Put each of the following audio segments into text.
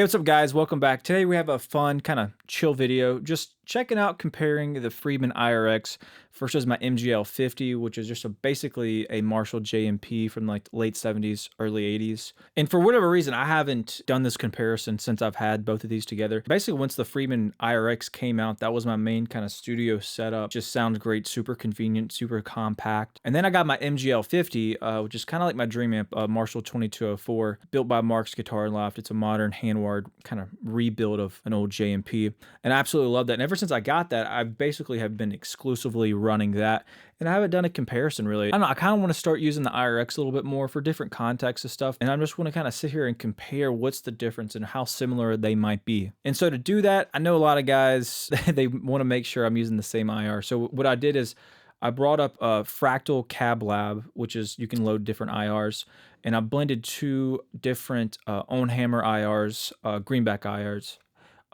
What's up guys, welcome back. Today we have a fun kind of chill video, just checking out comparing the Friedman IR-X versus my MGL50, which is just basically a Marshall JMP from like the late 70s, early 80s. And for whatever reason, I haven't done this comparison since I've had both of these together. Basically, once the Friedman IR-X came out, that was my main kind of studio setup. Just sounds great, super convenient, super compact. And then I got my MGL50, which is kind of like my dream amp, Marshall 2204, built by Mark's Guitar Loft. It's a modern hand-wired kind of rebuild of an old JMP. And I absolutely love that. And ever since I got that, I basically have been exclusively running that, and I haven't done a comparison really. I don't know, I kind of want to start using the IR-X a little bit more for different contexts of stuff, and I just want to kind of sit here and compare what's the difference and how similar they might be. And so to do that, I know a lot of guys, they want to make sure I'm using the same IR. So what I did is I brought up a Fractal Cab Lab, which is you can load different IRs, and I blended two different Ownhammer IRs, greenback IRs.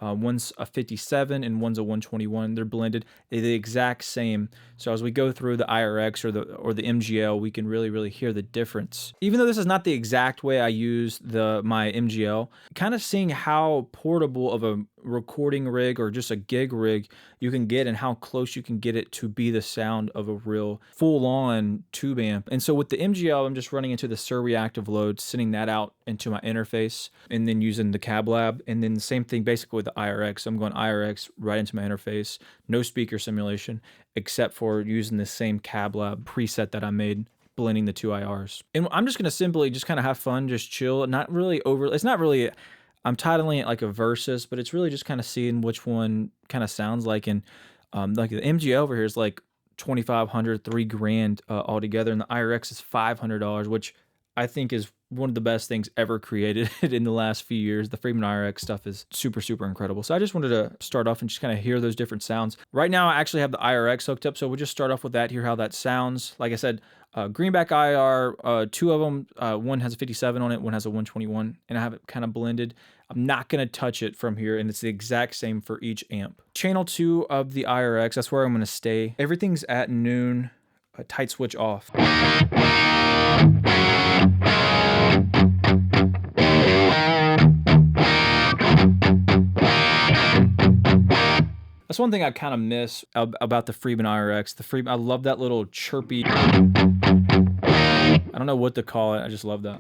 One's a 57 and one's a 121. They're blended. They're the exact same. So as we go through the IR-X or the MGL, we can really hear the difference. Even though this is not the exact way I use my MGL, kind of seeing how portable of a recording rig or just a gig rig you can get and how close you can get it to be the sound of a real full-on tube amp. And so with the MGL, I'm just running into the Suhr Reactive load, sending that out into my interface, and then using the Cab Lab. And then the same thing basically with the IR-X. I'm going IR-X right into my interface, no speaker simulation, except for using the same Cab Lab preset that I made, blending the two IRs. And I'm just gonna simply just kind of have fun, just chill, not really over, it's not really, I'm titling it like a versus, but it's really just kind of seeing which one kind of sounds like. And like the MGL over here is like $2,500, $3,000 altogether, and the IR-X is $500, which I think is one of the best things ever created in the last few years. The Friedman IR-X stuff is super incredible. So I just wanted to start off and just kind of hear those different sounds. Right now, I actually have the IR-X hooked up, so we'll just start off with that, hear how that sounds. Like I said, greenback IR, two of them, one has a 57 on it, one has a 121, and I have it kind of blended. I'm not going to touch it from here, and it's the exact same for each amp. Channel 2 of the IR-X, that's where I'm going to stay. Everything's at noon, tight switch off. That's one thing I kind of miss about the Friedman IR-X. I love that little chirpy, I don't know what to call it, I just love that.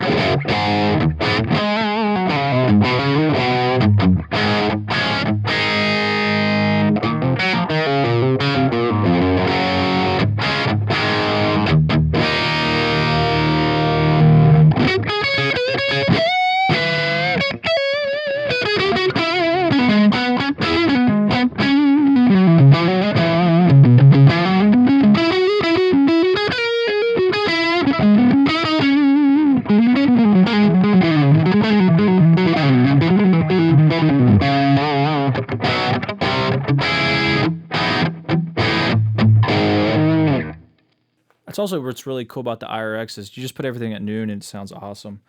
That's also what's really cool about the IR-X is you just put everything at noon and it sounds awesome.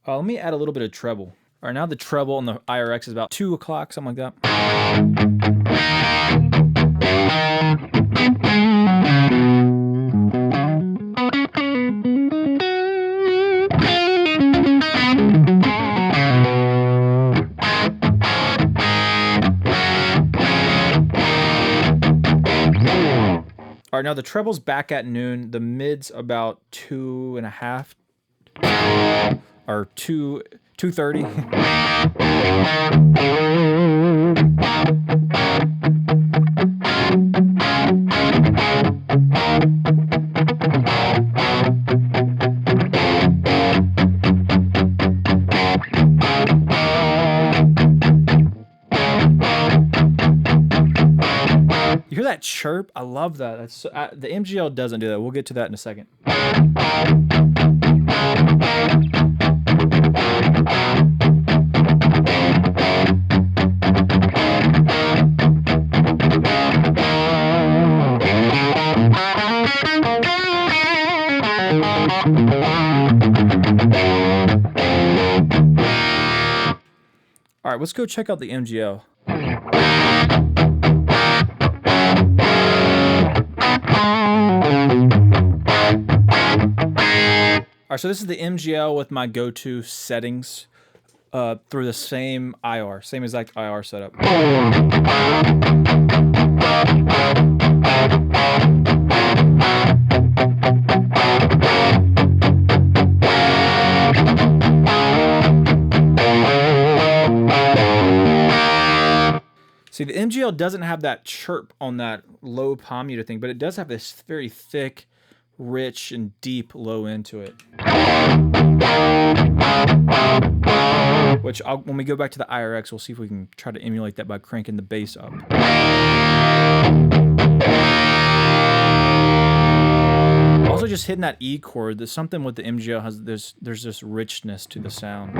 Let me add a little bit of treble. All right, now the treble on the IR-X is about 2 o'clock, something like that. All right, now the treble's back at noon. The mid's about 2.5 or 2:30. You hear that chirp? I love that. That's the MGL doesn't do that. We'll get to that in a second. All right, let's go check out the MGL. All right, so this is the MGL with my go-to settings. through the same IR, same exact IR setup. See, the MGL doesn't have that chirp on that low palm muted thing, but it does have this very thick, rich, and deep low end to it. Which, when we go back to the IR-X, we'll see if we can try to emulate that by cranking the bass up. Also, just hitting that E chord, there's something with the MGL has there's this richness to the sound.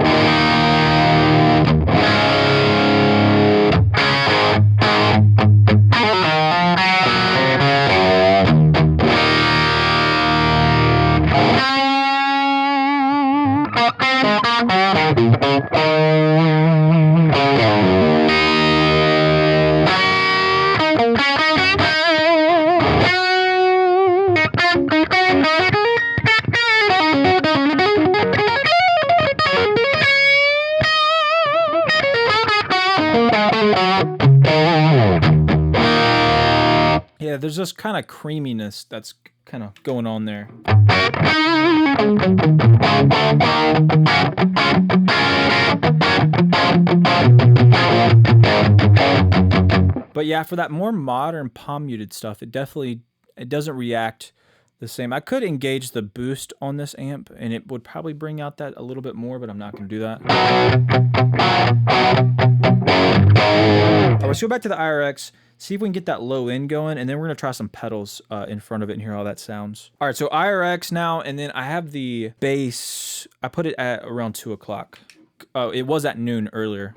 Yeah, there's this kind of creaminess that's kind of going on there. But yeah, for that more modern palm muted stuff, it doesn't react the same. I could engage the boost on this amp and it would probably bring out that a little bit more, but I'm not going to do that. All right, let's go back to the IR-X, see if we can get that low end going, and then we're going to try some pedals in front of it and hear how that sounds. All right, so IR-X now, and then I have the bass. I put it at around 2 o'clock. It was at noon earlier.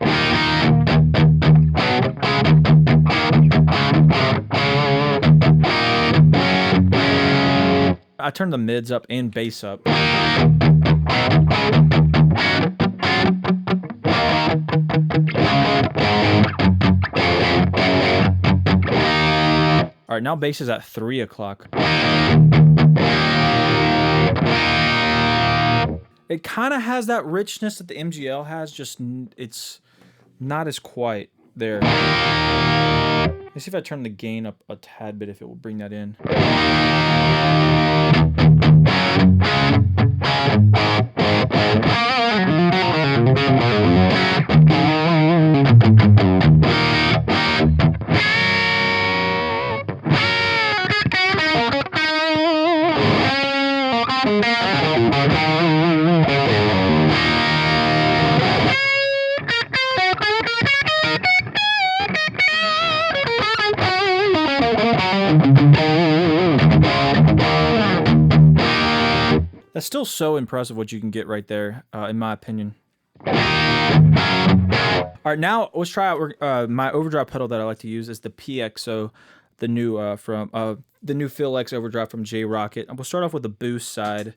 I turned the mids up and bass up. All right, now bass is at 3 o'clock. It kind of has that richness that the MGL has, just it's not as quite there. Let's see if I turn the gain up a tad bit, if it will bring that in. That's still so impressive what you can get right there, in my opinion. All right, now let's try out my overdrive pedal that I like to use is the PXO, the new from the new Phil X overdrive from J Rocket. And we'll start off with the boost side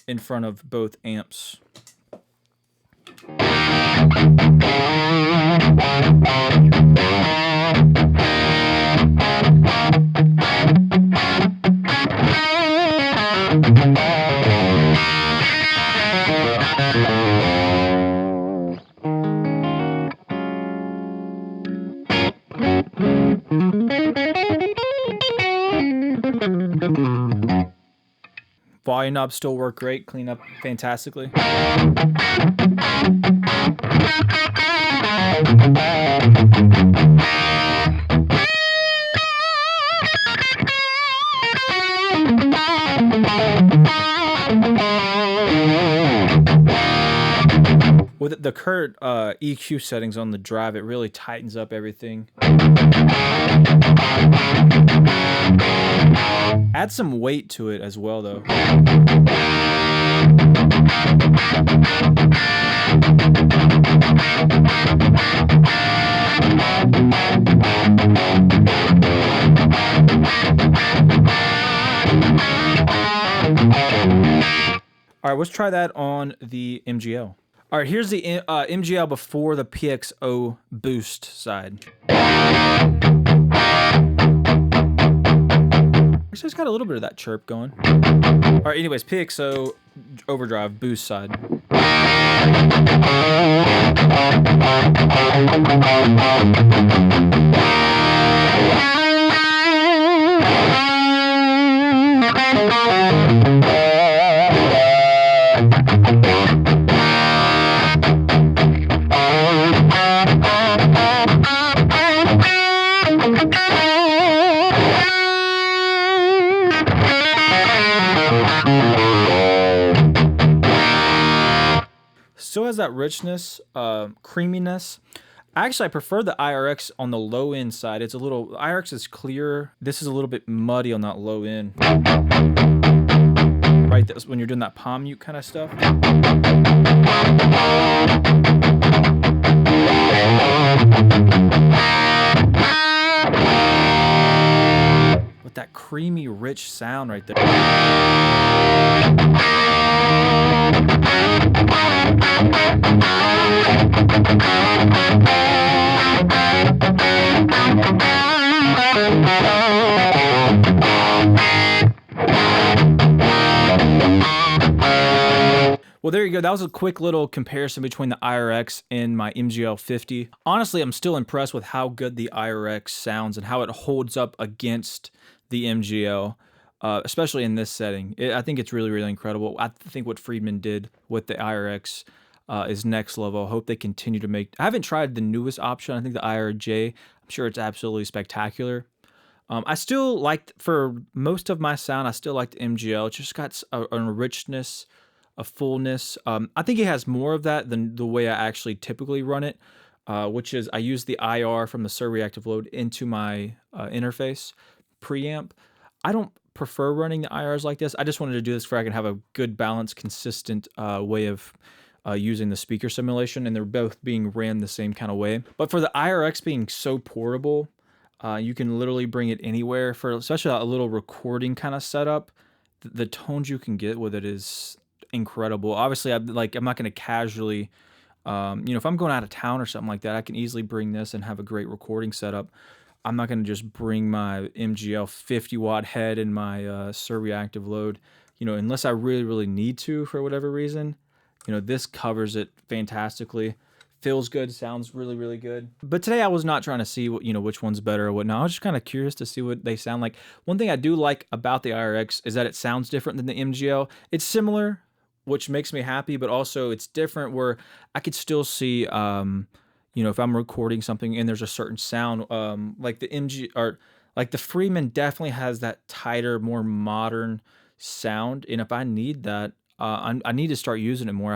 in front of both amps. Volume knobs still work great, clean up fantastically. With the current EQ settings on the drive, it really tightens up everything. Add some weight to it as well, though. All right, let's try that on the MGL. All right, here's the MGL before the PXO boost side. Actually, it's got a little bit of that chirp going. All right, anyways, PXO overdrive boost side. Still has that richness, creaminess. Actually, I prefer the IR-X on the low end side. It's a little, IR-X is clear. This is a little bit muddy on that low end. Right, that's when you're doing that palm mute kind of stuff. With that creamy, rich sound right there. Well, there you go. That was a quick little comparison between the IR-X and my MGL50. Honestly, I'm still impressed with how good the IR-X sounds and how it holds up against the MGL, especially in this setting. I think it's really, really incredible. I think what Friedman did with the IR-X is next level. I hope they continue to make... I haven't tried the newest option. I think the IRJ. I'm sure it's absolutely spectacular. I still like, for most of my sound, I still like the MGL. It's just got a richness, a fullness. I think it has more of that than the way I actually typically run it, which is I use the IR from the Suhr Reactive load into my interface preamp. I don't prefer running the IRs like this. I just wanted to do this for I can have a good, balanced, consistent way of using the speaker simulation, and they're both being ran the same kind of way. But for the IR-X being so portable, you can literally bring it anywhere for especially a little recording kind of setup. The tones you can get with it is incredible. Obviously, I'm not going to casually, if I'm going out of town or something like that, I can easily bring this and have a great recording setup. I'm not going to just bring my MGL 50-watt head and my Suhr Reactive load, unless I really, really need to for whatever reason. This covers it fantastically. Feels good, sounds really, really good. But today I was not trying to see what, which one's better or whatnot. I was just kind of curious to see what they sound like. One thing I do like about the IR-X is that it sounds different than the MGL. It's similar, which makes me happy, but also it's different where I could still see, if I'm recording something and there's a certain sound, like the Friedman definitely has that tighter, more modern sound. And if I need that, I need to start using it more.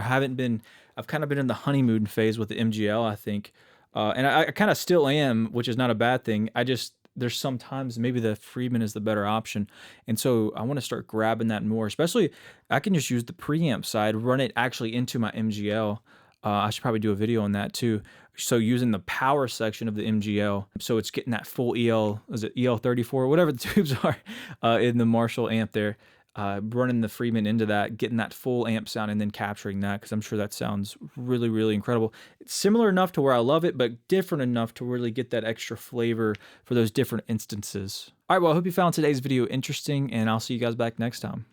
I've kind of been in the honeymoon phase with the MGL, I think. And I kind of still am, which is not a bad thing. There's sometimes maybe the Friedman is the better option. And so I want to start grabbing that more, especially I can just use the preamp side, run it actually into my MGL. I should probably do a video on that too. So using the power section of the MGL, so it's getting that full EL34, whatever the tubes are in the Marshall amp there. Running the Friedman into that, getting that full amp sound, and then capturing that, because I'm sure that sounds really, really incredible. It's similar enough to where I love it, but different enough to really get that extra flavor for those different instances. All right, well, I hope you found today's video interesting, and I'll see you guys back next time.